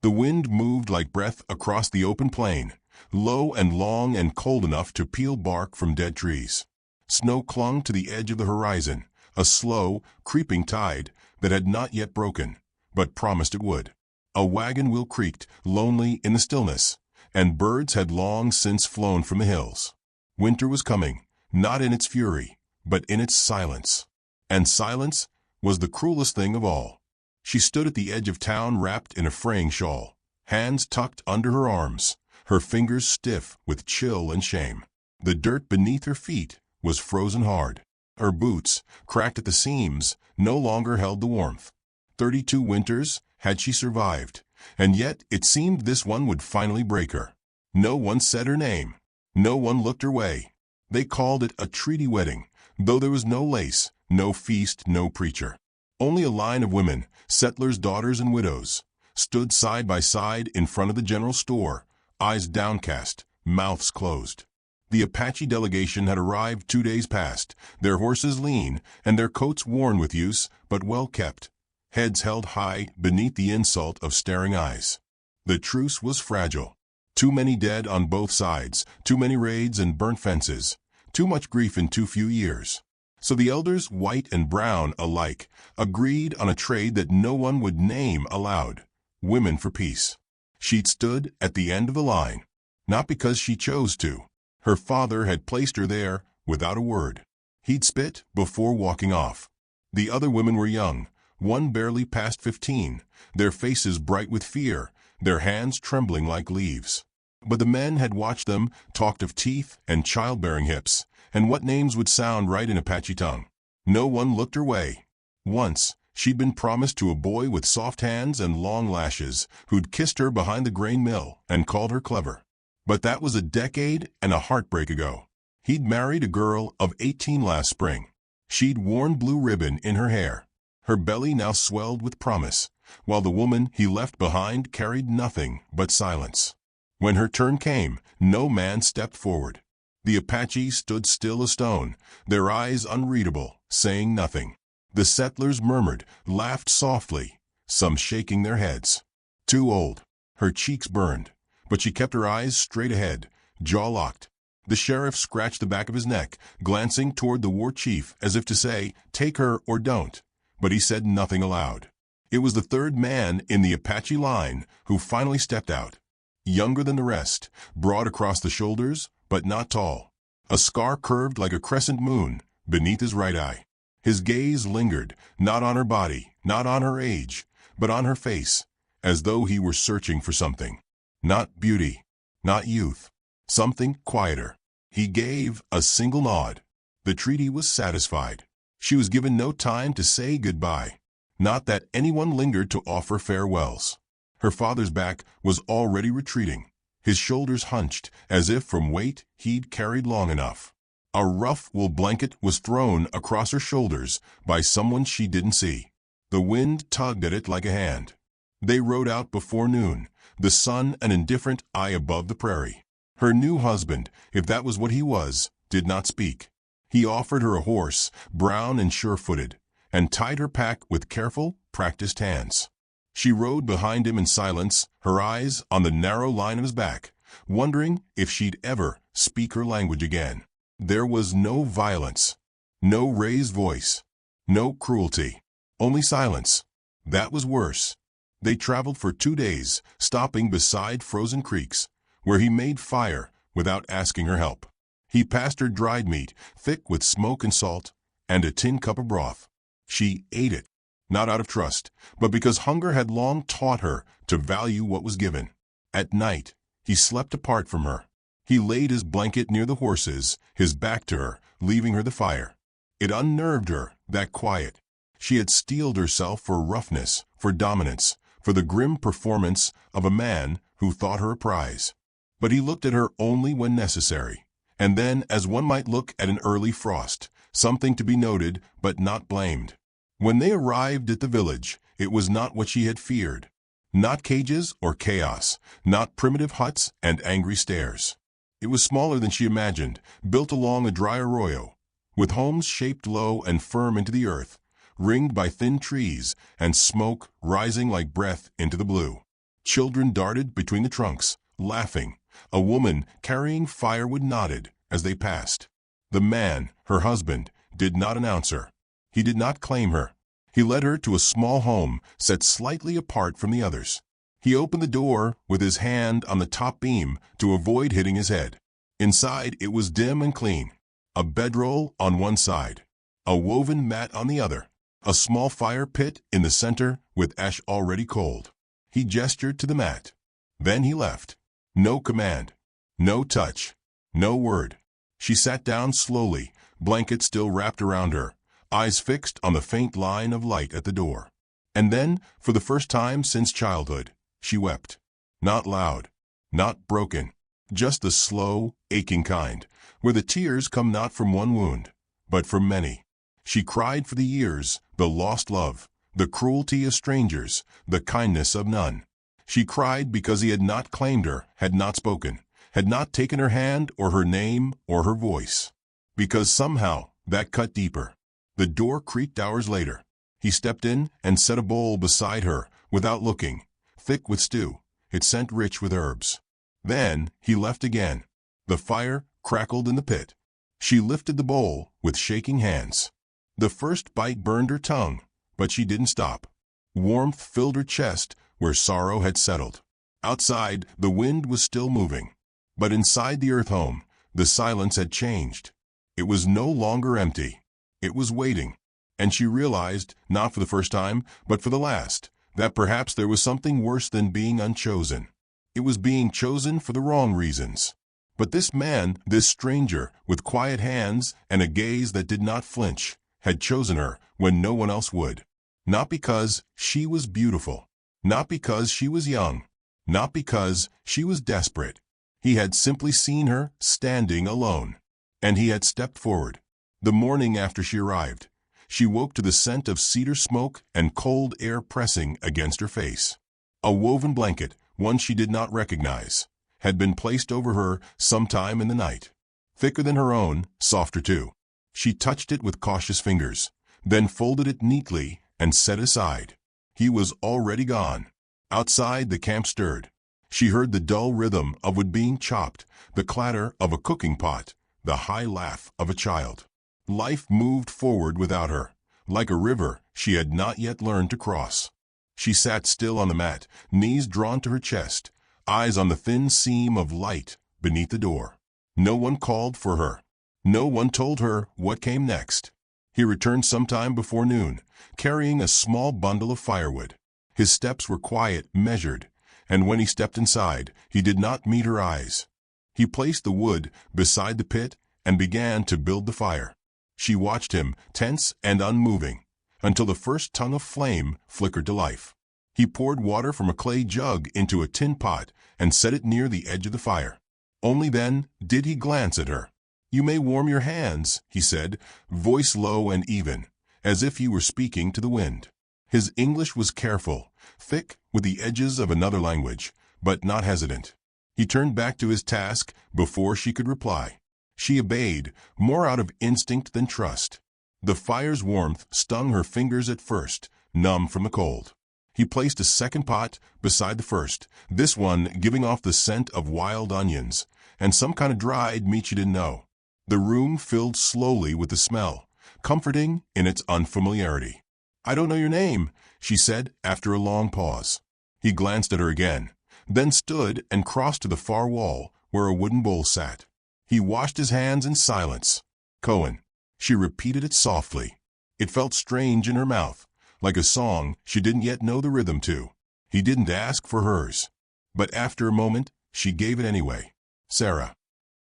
The wind moved like breath across the open plain, low and long and cold enough to peel bark from dead trees. Snow clung to the edge of the horizon, a slow, creeping tide that had not yet broken, but promised it would. A wagon wheel creaked, lonely in the stillness, and birds had long since flown from the hills. Winter was coming, not in its fury, but in its silence. And silence was the cruelest thing of all. She stood at the edge of town wrapped in a fraying shawl, hands tucked under her arms, her fingers stiff with chill and shame. The dirt beneath her feet was frozen hard. Her boots, cracked at the seams, no longer held the warmth. 32 winters had she survived, and yet it seemed this one would finally break her. No one said her name. No one looked her way. They called it a treaty wedding, though there was no lace, no feast, no preacher. Only a line of women, settlers' daughters and widows, stood side by side in front of the general store, eyes downcast, mouths closed. The Apache delegation had arrived 2 days past, their horses lean and their coats worn with use but well kept, heads held high beneath the insult of staring eyes. The truce was fragile. Too many dead on both sides, too many raids and burnt fences, too much grief in too few years. So the elders, white and brown alike, agreed on a trade that no one would name aloud: women for peace. She'd stood at the end of the line, not because she chose to. Her father had placed her there without a word. He'd spit before walking off. The other women were young, one barely past 15, their faces bright with fear, their hands trembling like leaves. But the men had watched them, talked of teeth and childbearing hips, and what names would sound right in Apache tongue. No one looked her way. Once, she'd been promised to a boy with soft hands and long lashes, who'd kissed her behind the grain mill and called her clever. But that was a decade and a heartbreak ago. He'd married a girl of 18 last spring. She'd worn blue ribbon in her hair. Her belly now swelled with promise, while the woman he left behind carried nothing but silence. When her turn came, no man stepped forward. The Apaches stood still as stone, their eyes unreadable, saying nothing. The settlers murmured, laughed softly, some shaking their heads. Too old. Her cheeks burned, but she kept her eyes straight ahead, jaw locked. The sheriff scratched the back of his neck, glancing toward the war chief as if to say, take her or don't. But he said nothing aloud. It was the third man in the Apache line who finally stepped out. Younger than the rest, broad across the shoulders, but not tall. A scar curved like a crescent moon beneath his right eye. His gaze lingered, not on her body, not on her age, but on her face, as though he were searching for something. Not beauty, not youth, something quieter. He gave a single nod. The treaty was satisfied. She was given no time to say goodbye. Not that anyone lingered to offer farewells. Her father's back was already retreating, his shoulders hunched, as if from weight he'd carried long enough. A rough wool blanket was thrown across her shoulders by someone she didn't see. The wind tugged at it like a hand. They rode out before noon, the sun an indifferent eye above the prairie. Her new husband, if that was what he was, did not speak. He offered her a horse, brown and sure-footed, and tied her pack with careful, practiced hands. She rode behind him in silence, her eyes on the narrow line of his back, wondering if she'd ever speak her language again. There was no violence, no raised voice, no cruelty, only silence. That was worse. They traveled for 2 days, stopping beside frozen creeks, where he made fire without asking her help. He passed her dried meat, thick with smoke and salt, and a tin cup of broth. She ate it, not out of trust, but because hunger had long taught her to value what was given. At night, he slept apart from her. He laid his blanket near the horses, his back to her, leaving her the fire. It unnerved her, that quiet. She had steeled herself for roughness, for dominance, for the grim performance of a man who thought her a prize. But he looked at her only when necessary, and then as one might look at an early frost, something to be noted but not blamed. When they arrived at the village, it was not what she had feared. Not cages or chaos, not primitive huts and angry stairs. It was smaller than she imagined, built along a dry arroyo, with homes shaped low and firm into the earth, ringed by thin trees and smoke rising like breath into the blue. Children darted between the trunks, laughing. A woman carrying firewood nodded as they passed. The man, her husband, did not announce her. He did not claim her. He led her to a small home set slightly apart from the others. He opened the door with his hand on the top beam to avoid hitting his head. Inside it was dim and clean. A bedroll on one side, a woven mat on the other, a small fire pit in the center with ash already cold. He gestured to the mat. Then he left. No command, no touch, no word. She sat down slowly, blanket still wrapped around her, eyes fixed on the faint line of light at the door. And then, for the first time since childhood, she wept. Not loud, not broken, just the slow, aching kind, where the tears come not from one wound, but from many. She cried for the years, the lost love, the cruelty of strangers, the kindness of none. She cried because he had not claimed her, had not spoken, had not taken her hand or her name or her voice. Because somehow that cut deeper. The door creaked hours later. He stepped in and set a bowl beside her without looking, thick with stew, its scent rich with herbs. Then he left again. The fire crackled in the pit. She lifted the bowl with shaking hands. The first bite burned her tongue, but she didn't stop. Warmth filled her chest where sorrow had settled. Outside, the wind was still moving. But inside the earth home, the silence had changed. It was no longer empty. It was waiting. And she realized, not for the first time, but for the last, that perhaps there was something worse than being unchosen. It was being chosen for the wrong reasons. But this man, this stranger, with quiet hands and a gaze that did not flinch, had chosen her when no one else would. Not because she was beautiful. Not because she was young. Not because she was desperate. He had simply seen her standing alone. And he had stepped forward. The morning after she arrived, she woke to the scent of cedar smoke and cold air pressing against her face. A woven blanket, one she did not recognize, had been placed over her sometime in the night. Thicker than her own, softer too. She touched it with cautious fingers, then folded it neatly and set aside. He was already gone. Outside, the camp stirred. She heard the dull rhythm of wood being chopped, the clatter of a cooking pot, the high laugh of a child. Life moved forward without her, like a river she had not yet learned to cross. She sat still on the mat, knees drawn to her chest, eyes on the thin seam of light beneath the door. No one called for her. No one told her what came next. He returned sometime before noon, carrying a small bundle of firewood. His steps were quiet, measured, and when he stepped inside, he did not meet her eyes. He placed the wood beside the pit and began to build the fire. She watched him, tense and unmoving, until the first tongue of flame flickered to life. He poured water from a clay jug into a tin pot and set it near the edge of the fire. Only then did he glance at her. "You may warm your hands," he said, voice low and even, as if he were speaking to the wind. His English was careful, thick with the edges of another language, but not hesitant. He turned back to his task before she could reply. She obeyed, more out of instinct than trust. The fire's warmth stung her fingers at first, numb from the cold. He placed a second pot beside the first, this one giving off the scent of wild onions and some kind of dried meat she didn't know. The room filled slowly with the smell, comforting in its unfamiliarity. "I don't know your name," she said after a long pause. He glanced at her again, then stood and crossed to the far wall where a wooden bowl sat. He washed his hands in silence. "Cohen." She repeated it softly. It felt strange in her mouth, like a song she didn't yet know the rhythm to. He didn't ask for hers. But after a moment, she gave it anyway. "Sarah."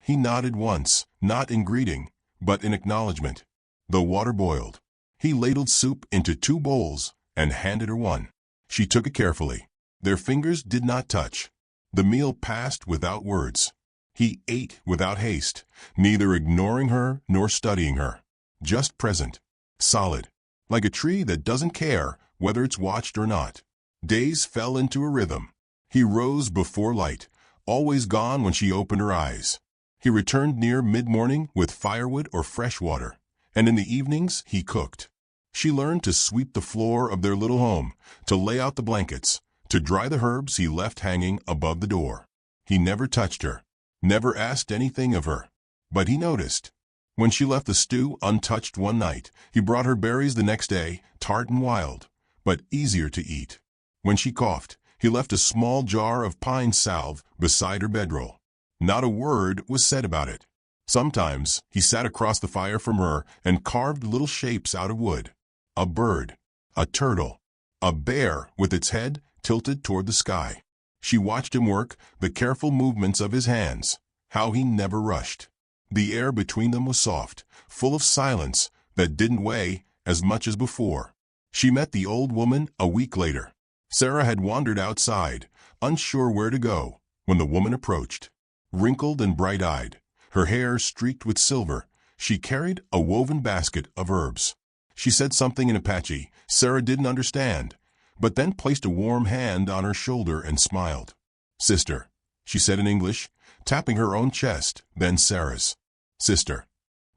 He nodded once, not in greeting, but in acknowledgement. The water boiled. He ladled soup into 2 bowls and handed her one. She took it carefully. Their fingers did not touch. The meal passed without words. He ate without haste, neither ignoring her nor studying her. Just present. Solid. Like a tree that doesn't care whether it's watched or not. Days fell into a rhythm. He rose before light, always gone when she opened her eyes. He returned near mid-morning with firewood or fresh water, and in the evenings he cooked. She learned to sweep the floor of their little home, to lay out the blankets, to dry the herbs he left hanging above the door. He never touched her, never asked anything of her. But he noticed. When she left the stew untouched one night, he brought her berries the next day, tart and wild, but easier to eat. When she coughed, he left a small jar of pine salve beside her bedroll. Not a word was said about it. Sometimes he sat across the fire from her and carved little shapes out of wood. A bird, a turtle, a bear with its head tilted toward the sky. She watched him work, the careful movements of his hands, how he never rushed. The air between them was soft, full of silence that didn't weigh as much as before. She met the old woman a week later. Sarah had wandered outside, unsure where to go, when the woman approached. Wrinkled and bright-eyed, her hair streaked with silver, she carried a woven basket of herbs. She said something in Apache Sarah didn't understand, but then placed a warm hand on her shoulder and smiled. "Sister," she said in English, tapping her own chest, then Sarah's. "Sister."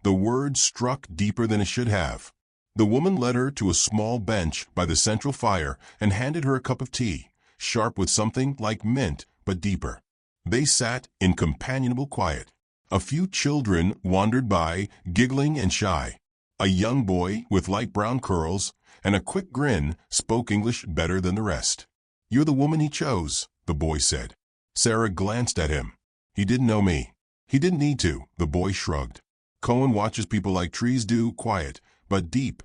The word struck deeper than it should have. The woman led her to a small bench by the central fire and handed her a cup of tea, sharp with something like mint but deeper. They sat in companionable quiet. A few children wandered by, giggling and shy. A young boy with light brown curls and a quick grin spoke English better than the rest. "You're the woman he chose," the boy said. Sarah glanced at him. "He didn't know me." "He didn't need to," the boy shrugged. "Cohen watches people like trees do, quiet, but deep."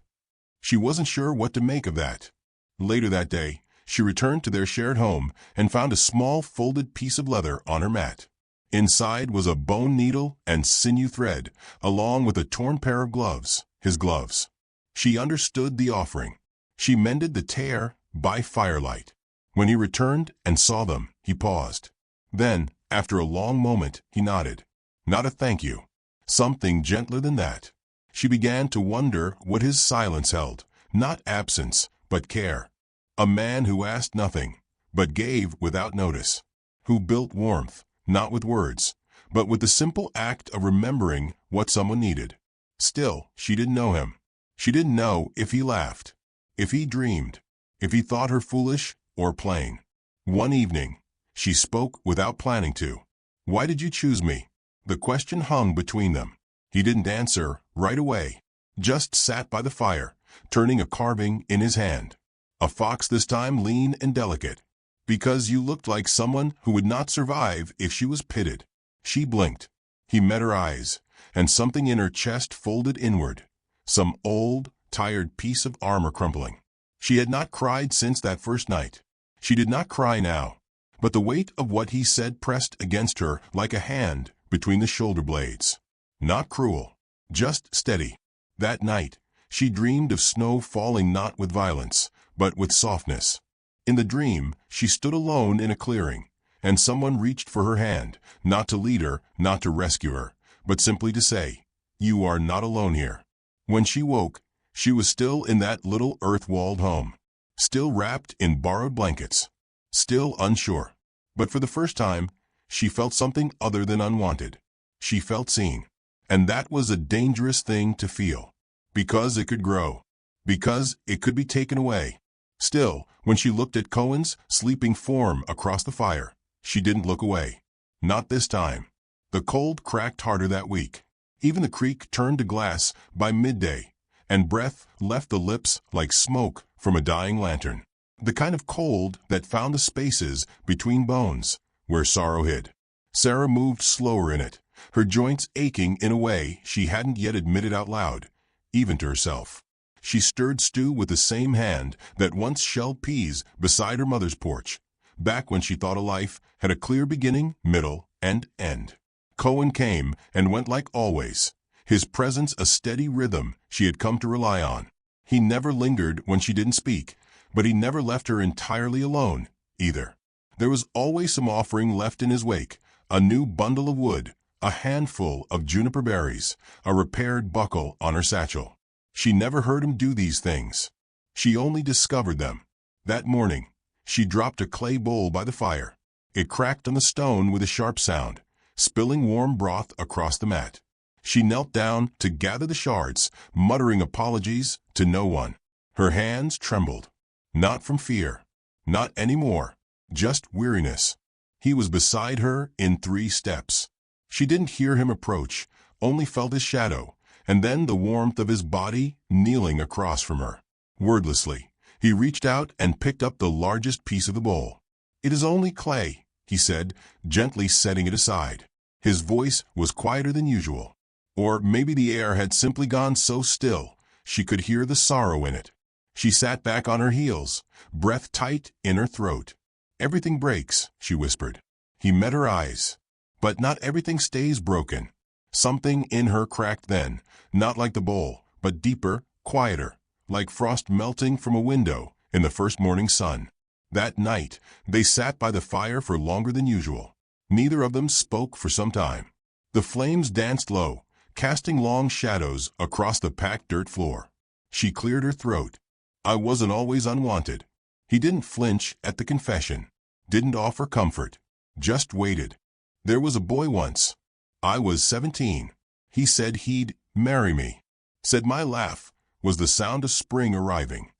She wasn't sure what to make of that. Later that day, she returned to their shared home and found a small folded piece of leather on her mat. Inside was a bone needle and sinew thread, along with a torn pair of gloves, his gloves. She understood the offering. She mended the tear by firelight. When he returned and saw them, he paused. Then, after a long moment, he nodded. Not a thank you. Something gentler than that. She began to wonder what his silence held, not absence, but care. A man who asked nothing, but gave without notice. Who built warmth, not with words, but with the simple act of remembering what someone needed. Still, she didn't know him. She didn't know if he laughed, if he dreamed, if he thought her foolish or plain. One evening, she spoke without planning to. "Why did you choose me?" The question hung between them. He didn't answer right away, just sat by the fire, turning a carving in his hand. A fox this time, lean and delicate. "Because you looked like someone who would not survive if she was pitted." She blinked. He met her eyes, and something in her chest folded inward. Some old, tired piece of armor crumpling. She had not cried since that first night. She did not cry now, but the weight of what he said pressed against her like a hand between the shoulder blades. Not cruel, just steady. That night, she dreamed of snow falling not with violence, but with softness. In the dream, she stood alone in a clearing, and someone reached for her hand, not to lead her, not to rescue her, but simply to say, "You are not alone here." When she woke, she was still in that little earth-walled home, still wrapped in borrowed blankets, still unsure. But for the first time, she felt something other than unwanted. She felt seen. And that was a dangerous thing to feel, because it could grow, because it could be taken away. Still, when she looked at Cohen's sleeping form across the fire, she didn't look away. Not this time. The cold cracked harder that week. Even the creek turned to glass by midday, and breath left the lips like smoke from a dying lantern. The kind of cold that found the spaces between bones, where sorrow hid. Sarah moved slower in it, her joints aching in a way she hadn't yet admitted out loud, even to herself. She stirred stew with the same hand that once shelled peas beside her mother's porch, back when she thought a life had a clear beginning, middle, and end. Cohen came and went like always, his presence a steady rhythm she had come to rely on. He never lingered when she didn't speak, but he never left her entirely alone, either. There was always some offering left in his wake, a new bundle of wood, a handful of juniper berries, a repaired buckle on her satchel. She never heard him do these things. She only discovered them. That morning, she dropped a clay bowl by the fire. It cracked on the stone with a sharp sound, spilling warm broth across the mat. She knelt down to gather the shards, muttering apologies to no one. Her hands trembled. Not from fear. Not anymore. just weariness. He was beside her in 3 steps. She didn't hear him approach, only felt his shadow, and then the warmth of his body kneeling across from her. Wordlessly, he reached out and picked up the largest piece of the bowl. "It is only clay," he said, gently setting it aside. His voice was quieter than usual. Or maybe the air had simply gone so still, she could hear the sorrow in it. She sat back on her heels, breath tight in her throat. "Everything breaks," she whispered. He met her eyes. "But not everything stays broken." Something in her cracked then, not like the bowl, but deeper, quieter, like frost melting from a window in the first morning sun. That night, they sat by the fire for longer than usual. Neither of them spoke for some time. The flames danced low, casting long shadows across the packed dirt floor. She cleared her throat. "I wasn't always unwanted." He didn't flinch at the confession, didn't offer comfort, just waited. "There was a boy once. I was 17. He said he'd marry me. Said my laugh was the sound of spring arriving."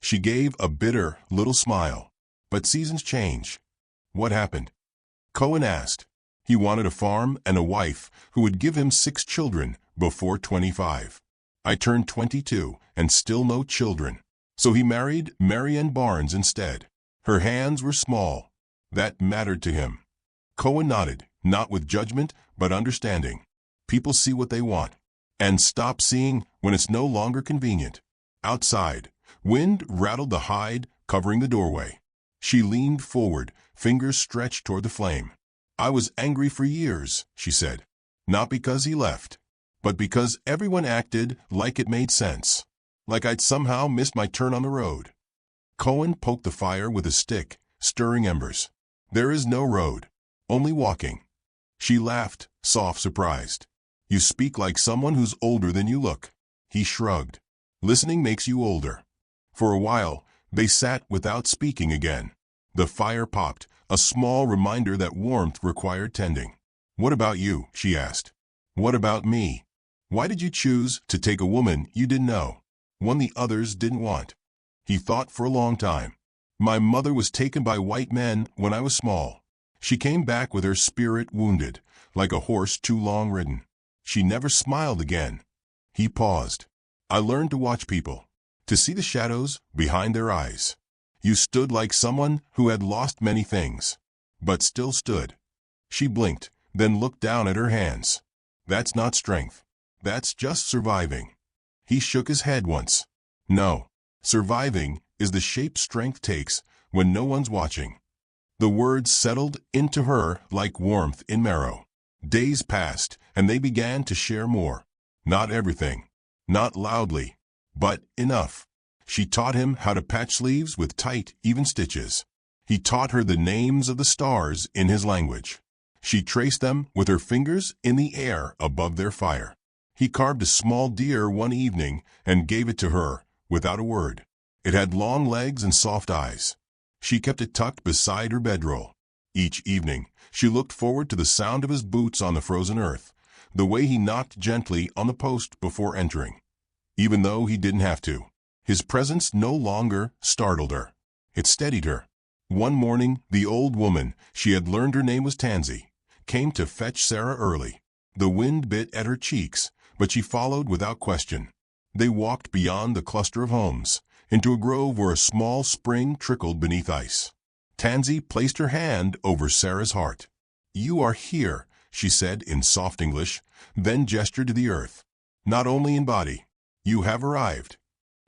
She gave a bitter little smile. "But seasons change." "What happened?" Cohen asked. "He wanted a farm and a wife who would give him 6 children before 25. I turned 22 and still no children. So he married Marianne Barnes instead. Her hands were small. That mattered to him." Cohen nodded, not with judgment, but understanding. People see what they want, and stop seeing when it's no longer convenient. Outside, wind rattled the hide covering the doorway. She leaned forward, fingers stretched toward the flame. "I was angry for years," she said. "Not because he left, but because everyone acted like it made sense. Like I'd somehow missed my turn on the road." Cohen poked the fire with a stick, stirring embers. "There is no road, only walking." She laughed, soft, surprised. "You speak like someone who's older than you look." He shrugged. "Listening makes you older." For a while, they sat without speaking again. The fire popped, a small reminder that warmth required tending. "What about you?" she asked. "What about me? Why did you choose to take a woman you didn't know, one the others didn't want?" He thought for a long time. "My mother was taken by white men when I was small. She came back with her spirit wounded, like a horse too long ridden. She never smiled again." He paused. "I learned to watch people, to see the shadows behind their eyes. You stood like someone who had lost many things, but still stood." She blinked, then looked down at her hands. "That's not strength. That's just surviving." He shook his head once. "No, surviving is the shape strength takes when no one's watching." The words settled into her like warmth in marrow. Days passed, and they began to share more. Not everything, not loudly, but enough. She taught him how to patch sleeves with tight, even stitches. He taught her the names of the stars in his language. She traced them with her fingers in the air above their fire. He carved a small deer one evening and gave it to her, without a word. It had long legs and soft eyes. She kept it tucked beside her bedroll. Each evening, she looked forward to the sound of his boots on the frozen earth, the way he knocked gently on the post before entering. Even though he didn't have to, his presence no longer startled her. It steadied her. One morning, the old woman, she had learned her name was Tansy, came to fetch Sarah early. The wind bit at her cheeks, but she followed without question. They walked beyond the cluster of homes, into a grove where a small spring trickled beneath ice. Tansy placed her hand over Sarah's heart. "You are here," she said in soft English, then gestured to the earth. "Not only in body. You have arrived."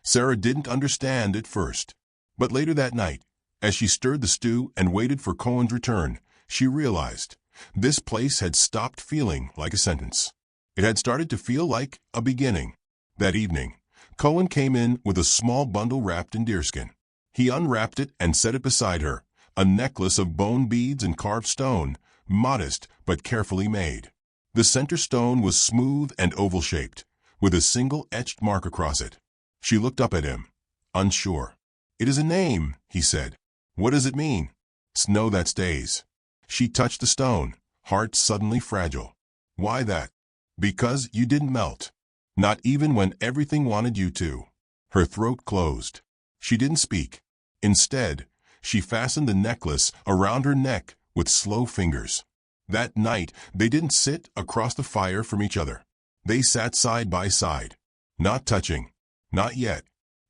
Sarah didn't understand at first, but later that night, as she stirred the stew and waited for Cohen's return, she realized this place had stopped feeling like a sentence. It had started to feel like a beginning. That evening, Cohen came in with a small bundle wrapped in deerskin. He unwrapped it and set it beside her, a necklace of bone beads and carved stone, modest but carefully made. The center stone was smooth and oval-shaped, with a single etched mark across it. She looked up at him, unsure. "It is a name," he said. "What does it mean?" "Snow that stays." She touched the stone, heart suddenly fragile. "Why that?" "Because you didn't melt. Not even when everything wanted you to." Her throat closed. She didn't speak. Instead, she fastened the necklace around her neck with slow fingers. That night, they didn't sit across the fire from each other. They sat side by side, not touching, not yet,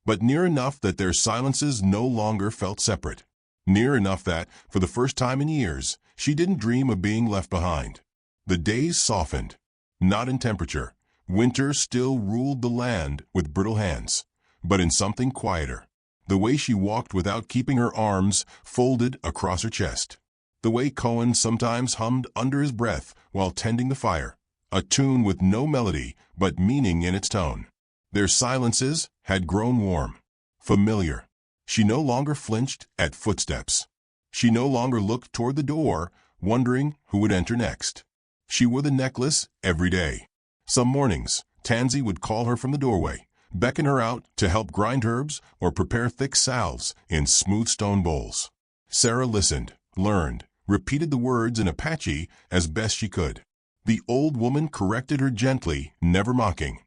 but near enough that their silences no longer felt separate. Near enough that, for the first time in years, she didn't dream of being left behind. The days softened, not in temperature. Winter still ruled the land with brittle hands, but in something quieter. The way she walked without keeping her arms folded across her chest. The way Cohen sometimes hummed under his breath while tending the fire, a tune with no melody but meaning in its tone. Their silences had grown warm, familiar. She no longer flinched at footsteps. She no longer looked toward the door, wondering who would enter next. She wore the necklace every day. Some mornings, Tansy would call her from the doorway, beckon her out to help grind herbs or prepare thick salves in smooth stone bowls. Sarah listened, learned, repeated the words in Apache as best she could. The old woman corrected her gently, never mocking,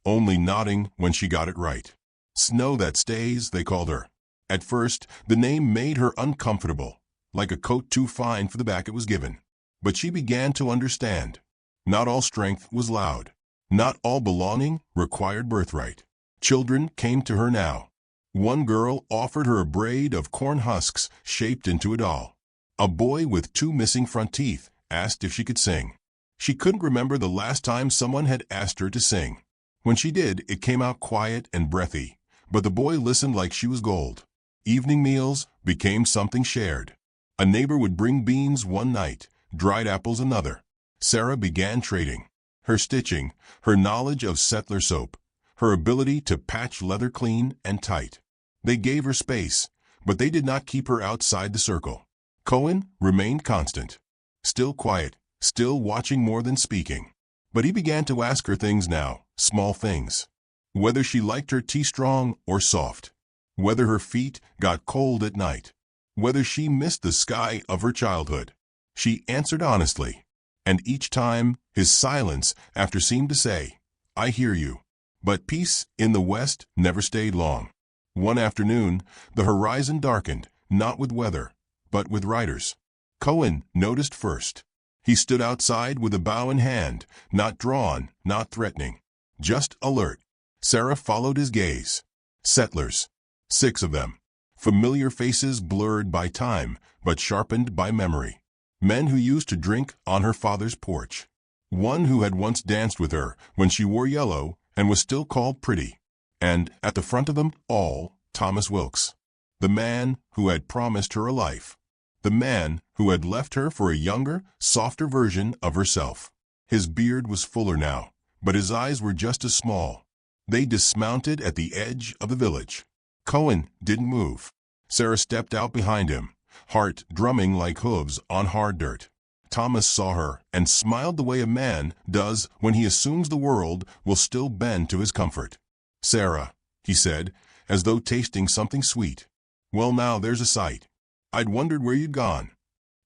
only nodding when she got it right. Snow that stays, they called her. At first, the name made her uncomfortable, like a coat too fine for the back it was given. But she began to understand. Not all strength was loud. Not all belonging required birthright. Children came to her now. One girl offered her a braid of corn husks shaped into a doll. A boy with 2 missing front teeth asked if she could sing. She couldn't remember the last time someone had asked her to sing. When she did, it came out quiet and breathy, but the boy listened like she was gold. Evening meals became something shared. A neighbor would bring beans one night, dried apples another. Sarah began trading. Her stitching, her knowledge of settler soap, her ability to patch leather clean and tight. They gave her space, but they did not keep her outside the circle. Cohen remained constant, still quiet, still watching more than speaking. But he began to ask her things now, small things. Whether she liked her tea strong or soft. Whether her feet got cold at night. Whether she missed the sky of her childhood. She answered honestly. And each time, his silence after seemed to say, "I hear you." But peace in the west never stayed long. One afternoon, the horizon darkened, not with weather, but with riders. Cohen noticed first. He stood outside with a bow in hand, not drawn, not threatening, just alert. Sarah followed his gaze. Settlers. 6 of them. Familiar faces blurred by time, but sharpened by memory. Men who used to drink on her father's porch. One who had once danced with her when she wore yellow and was still called pretty. And, at the front of them all, Thomas Wilkes. The man who had promised her a life. The man who had left her for a younger, softer version of herself. His beard was fuller now, but his eyes were just as small. They dismounted at the edge of the village. Cohen didn't move. Sarah stepped out behind him, heart drumming like hooves on hard dirt. Thomas saw her and smiled the way a man does when he assumes the world will still bend to his comfort. "Sarah," he said, as though tasting something sweet. "Well, now there's a sight. I'd wondered where you'd gone."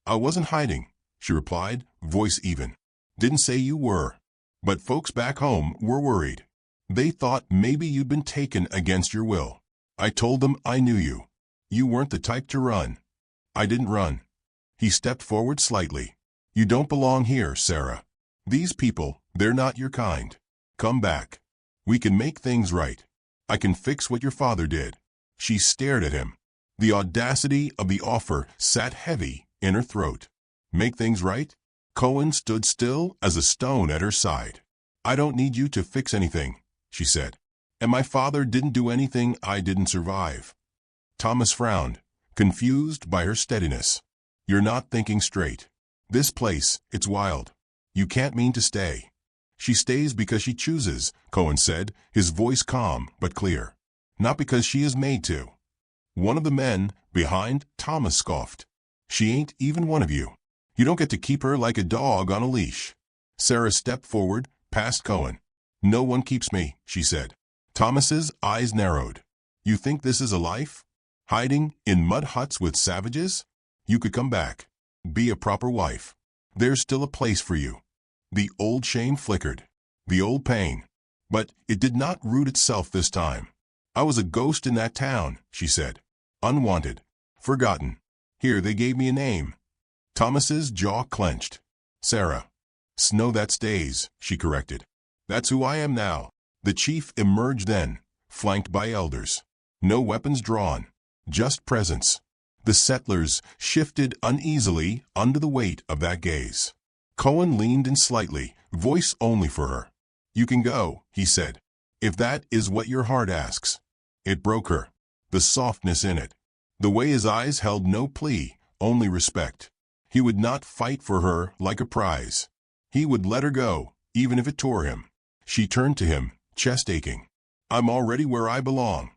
"I wasn't hiding," she replied, voice even. "Didn't say you were. But folks back home were worried. They thought maybe you'd been taken against your will. I told them I knew you. You weren't the type to run." "I didn't run." He stepped forward slightly. "You don't belong here, Sarah. These people, they're not your kind. Come back. We can make things right. I can fix what your father did." She stared at him. The audacity of the offer sat heavy in her throat. "Make things right?" Cohen stood still as a stone at her side. "I don't need you to fix anything," she said. "And my father didn't do anything I didn't survive." Thomas frowned, confused by her steadiness. "You're not thinking straight. This place, it's wild. You can't mean to stay." "She stays because she chooses," Cohen said, his voice calm but clear. "Not because she is made to." One of the men behind Thomas scoffed. "She ain't even one of you. You don't get to keep her like a dog on a leash." Sarah stepped forward, past Cohen. "No one keeps me," she said. Thomas's eyes narrowed. "You think this is a life? Hiding in mud huts with savages? You could come back. Be a proper wife. There's still a place for you." The old shame flickered. The old pain. But it did not root itself this time. "I was a ghost in that town," she said. "Unwanted. Forgotten. Here, they gave me a name. Thomas's jaw clenched. Sarah. Snow that stays, she corrected. That's who I am now. The chief emerged then, flanked by elders. No weapons drawn, just presence. The settlers shifted uneasily under the weight of that gaze. Cohen leaned in slightly, voice only for her. You can go, he said, if that is what your heart asks. It broke her, the softness in it. The way his eyes held no plea, only respect. He would not fight for her like a prize. He would let her go, even if it tore him. She turned to him, chest aching. I'm already where I belong.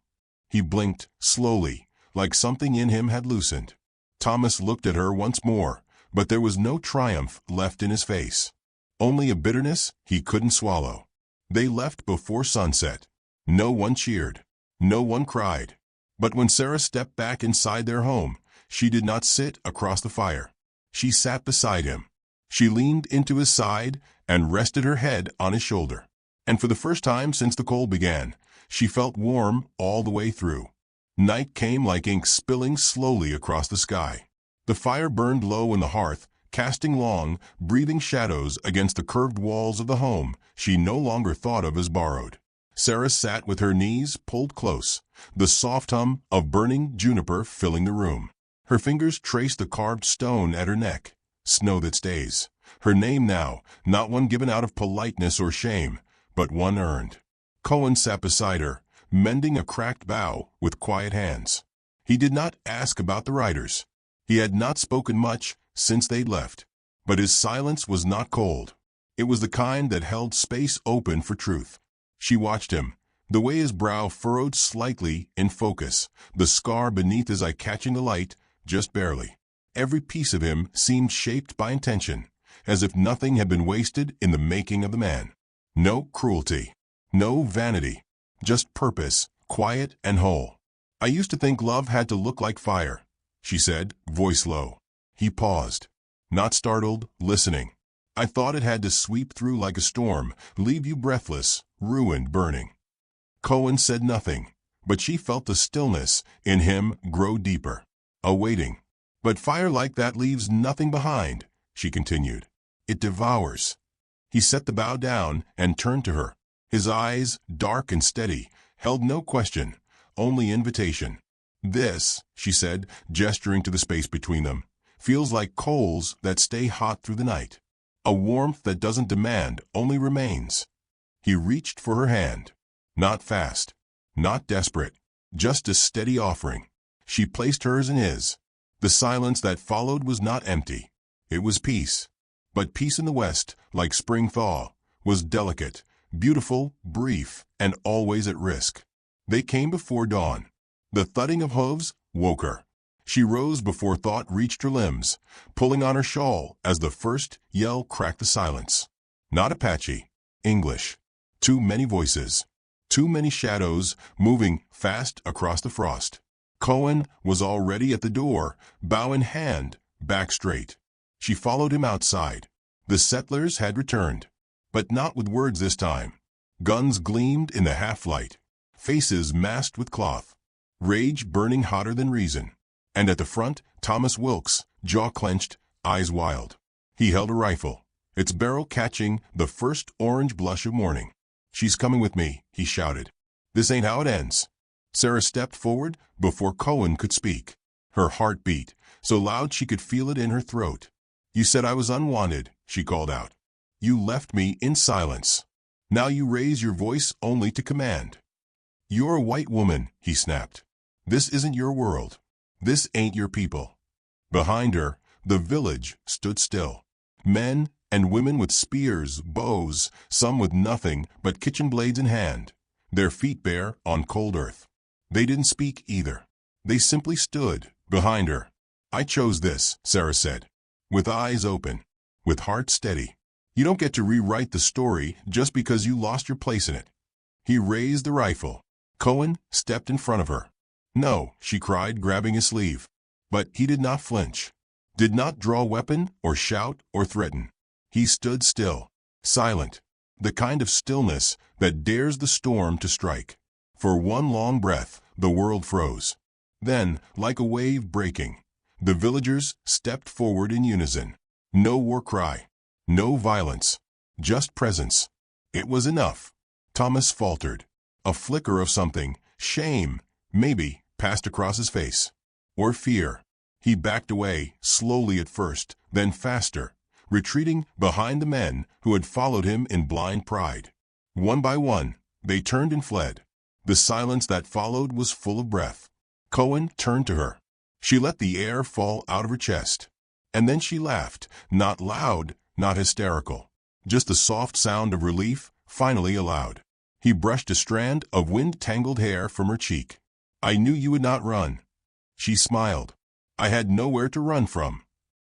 He blinked, slowly, like something in him had loosened. Thomas looked at her once more, but there was no triumph left in his face. Only a bitterness he couldn't swallow. They left before sunset. No one cheered. No one cried. But when Sarah stepped back inside their home, she did not sit across the fire. She sat beside him. She leaned into his side and rested her head on his shoulder. And for the first time since the cold began, she felt warm all the way through. Night came like ink spilling slowly across the sky. The fire burned low in the hearth, casting long, breathing shadows against the curved walls of the home she no longer thought of as borrowed. Sarah sat with her knees pulled close, the soft hum of burning juniper filling the room. Her fingers traced the carved stone at her neck. Snow that stays. Her name now, not one given out of politeness or shame, but one earned. Cohen sat beside her, mending a cracked bough with quiet hands. He did not ask about the riders. He had not spoken much since they'd left. But his silence was not cold. It was the kind that held space open for truth. She watched him, the way his brow furrowed slightly in focus, the scar beneath his eye catching the light, just barely. Every piece of him seemed shaped by intention, as if nothing had been wasted in the making of the man. No cruelty, no vanity, just purpose, quiet and whole. I used to think love had to look like fire, she said, voice low. He paused, not startled, listening. I thought it had to sweep through like a storm, leave you breathless, ruined, burning. Cohen said nothing, but she felt the stillness in him grow deeper, awaiting. But fire like that leaves nothing behind, she continued. It devours. He set the bough down and turned to her. His eyes, dark and steady, held no question, only invitation. This, she said, gesturing to the space between them, feels like coals that stay hot through the night. A warmth that doesn't demand, only remains. He reached for her hand. Not fast, not desperate, just a steady offering. She placed hers in his. The silence that followed was not empty. It was peace. But peace in the West, like spring thaw, was delicate, beautiful, brief, and always at risk. They came before dawn. The thudding of hooves woke her. She rose before thought reached her limbs, pulling on her shawl as the first yell cracked the silence. Not Apache, English. Too many voices. Too many shadows moving fast across the frost. Cohen was already at the door, bow in hand, back straight. She followed him outside. The settlers had returned, but not with words this time. Guns gleamed in the half-light, faces masked with cloth, rage burning hotter than reason. And at the front, Thomas Wilkes, jaw clenched, eyes wild. He held a rifle, its barrel catching the first orange blush of morning. She's coming with me, he shouted. This ain't how it ends. Sarah stepped forward before Cohen could speak. Her heart beat, so loud she could feel it in her throat. You said I was unwanted, she called out. You left me in silence. Now you raise your voice only to command. You're a white woman, he snapped. This isn't your world. This ain't your people. Behind her, the village stood still. Men and women with spears, bows, some with nothing but kitchen blades in hand, their feet bare on cold earth. They didn't speak either. They simply stood behind her. I chose this, Sarah said, with eyes open, with heart steady. You don't get to rewrite the story just because you lost your place in it. He raised the rifle. Cohen stepped in front of her. No, she cried, grabbing his sleeve. But he did not flinch, did not draw weapon or shout or threaten. He stood still, silent, the kind of stillness that dares the storm to strike. For one long breath, the world froze. Then, like a wave breaking, the villagers stepped forward in unison. No war cry, no violence, just presence. It was enough. Thomas faltered. A flicker of something, shame, maybe, passed across his face. Or fear. He backed away, slowly at first, then faster, retreating behind the men who had followed him in blind pride. One by one, they turned and fled. The silence that followed was full of breath. Cohen turned to her. She let the air fall out of her chest. And then she laughed, not loud, not hysterical. Just the soft sound of relief, finally allowed. He brushed a strand of wind-tangled hair from her cheek. "I knew you would not run." She smiled. "I had nowhere to run from."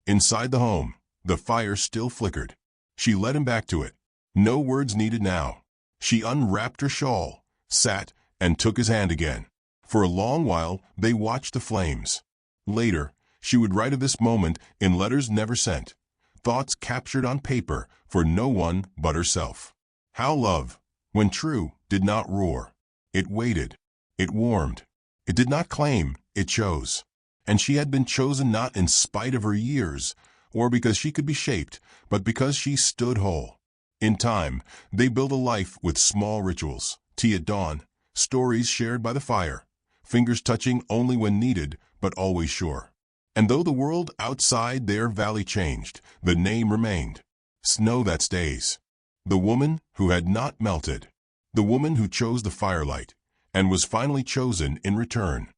Inside the home, the fire still flickered. She led him back to it. No words needed now. She unwrapped her shawl, sat, and took his hand again. For a long while, they watched the flames. Later, she would write of this moment in letters never sent, thoughts captured on paper for no one but herself. How love, when true, did not roar. It waited. It warmed. It did not claim. It chose. And she had been chosen not in spite of her years, or because she could be shaped, but because she stood whole. In time, they built a life with small rituals, tea at dawn, stories shared by the fire, fingers touching only when needed, but always sure. And though the world outside their valley changed, the name remained. Snow that stays. The woman who had not melted. The woman who chose the firelight, and was finally chosen in return.